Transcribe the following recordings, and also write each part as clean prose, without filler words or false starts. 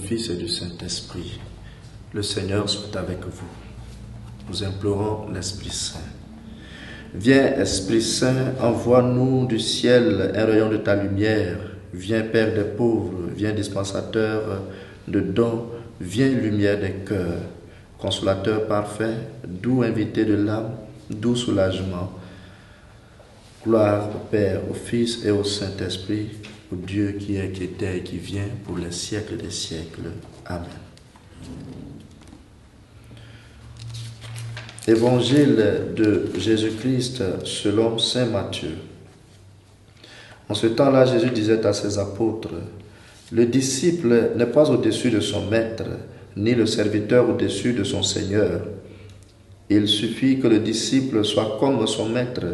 Fils et du Saint-Esprit. Le Seigneur soit avec vous. Nous implorons l'Esprit Saint. Viens, Esprit Saint, envoie-nous du ciel un rayon de ta lumière. Viens, Père des pauvres, viens, dispensateur de dons, viens, lumière des cœurs. Consolateur parfait, doux invité de l'âme, doux soulagement. Gloire au Père, au Fils et au Saint-Esprit, au Dieu qui est, qui était et qui vient pour les siècles des siècles. Amen. Évangile de Jésus-Christ selon saint Matthieu. En ce temps-là, Jésus disait à ses apôtres, « Le disciple n'est pas au-dessus de son maître, ni le serviteur au-dessus de son Seigneur. Il suffit que le disciple soit comme son maître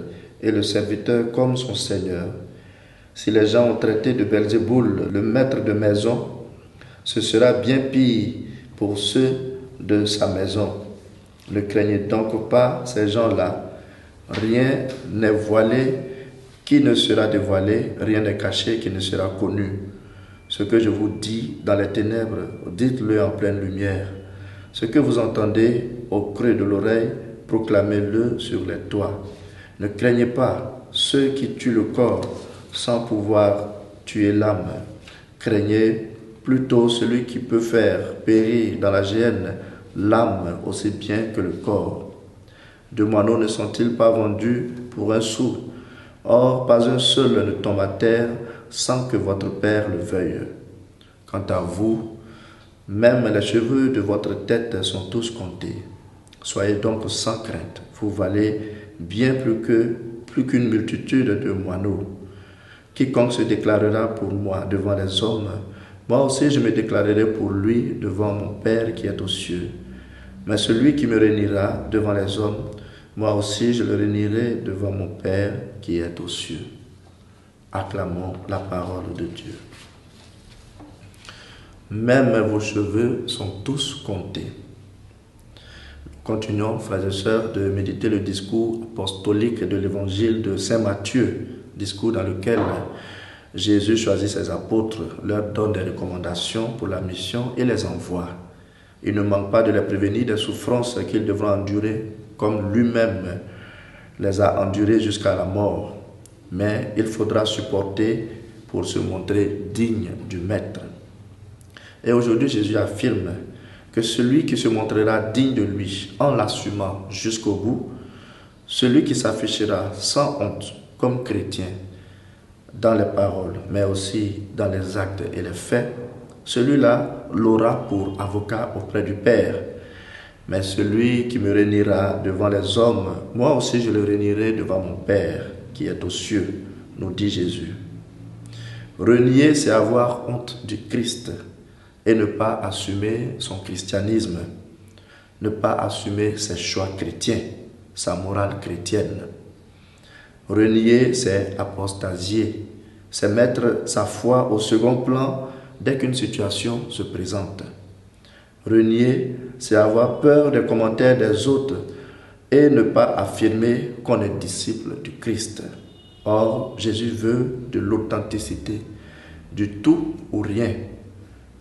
et le serviteur comme son Seigneur. Si les gens ont traité de Belzéboul, le maître de maison, ce sera bien pire pour ceux de sa maison. Ne craignez donc pas ces gens-là. Rien n'est voilé qui ne sera dévoilé, rien n'est caché qui ne sera connu. Ce que je vous dis dans les ténèbres, dites-le en pleine lumière. Ce que vous entendez au creux de l'oreille, proclamez-le sur les toits. Ne craignez pas ceux qui tuent le corps sans pouvoir tuer l'âme. Craignez plutôt celui qui peut faire périr dans la géhenne l'âme aussi bien que le corps. 2 moineaux ne sont-ils pas vendus pour 1 sou? Or, pas un seul ne tombe à terre sans que votre Père le veuille. Quant à vous, même les cheveux de votre tête sont tous comptés. Soyez donc sans crainte, vous valez bien plus qu'une multitude de moineaux. Quiconque se déclarera pour moi devant les hommes, moi aussi je me déclarerai pour lui devant mon Père qui est aux cieux. Mais celui qui me réunira devant les hommes, moi aussi je le réunirai devant mon Père qui est aux cieux. Acclamons la parole de Dieu. Même vos cheveux sont tous comptés. Continuons, frères et sœurs, de méditer le discours apostolique de l'évangile de saint Matthieu, discours dans lequel Jésus choisit ses apôtres, leur donne des recommandations pour la mission et les envoie. Il ne manque pas de les prévenir des souffrances qu'ils devront endurer, comme lui-même les a endurées jusqu'à la mort. Mais il faudra supporter pour se montrer digne du Maître. Et aujourd'hui, Jésus affirme que celui qui se montrera digne de lui en l'assumant jusqu'au bout, celui qui s'affichera sans honte comme chrétien dans les paroles, mais aussi dans les actes et les faits, celui-là l'aura pour avocat auprès du Père. Mais celui qui me réunira devant les hommes, moi aussi je le réunirai devant mon Père qui est aux cieux, nous dit Jésus. Renier, c'est avoir honte du Christ et ne pas assumer son christianisme, ne pas assumer ses choix chrétiens, sa morale chrétienne. Renier, c'est apostasier, c'est mettre sa foi au second plan dès qu'une situation se présente. Renier, c'est avoir peur des commentaires des autres et ne pas affirmer qu'on est disciple du Christ. Or, Jésus veut de l'authenticité, du tout ou rien.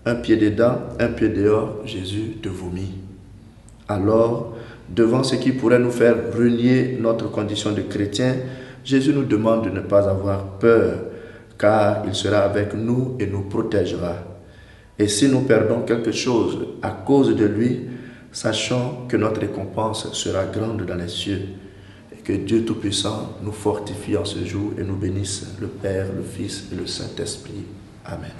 Un pied dedans, un pied dehors, Jésus te vomit. Alors, devant ce qui pourrait nous faire renier notre condition de chrétien, Jésus nous demande de ne pas avoir peur, car il sera avec nous et nous protégera. Et si nous perdons quelque chose à cause de lui, sachons que notre récompense sera grande dans les cieux et que Dieu Tout-Puissant nous fortifie en ce jour et nous bénisse, le Père, le Fils et le Saint-Esprit. Amen.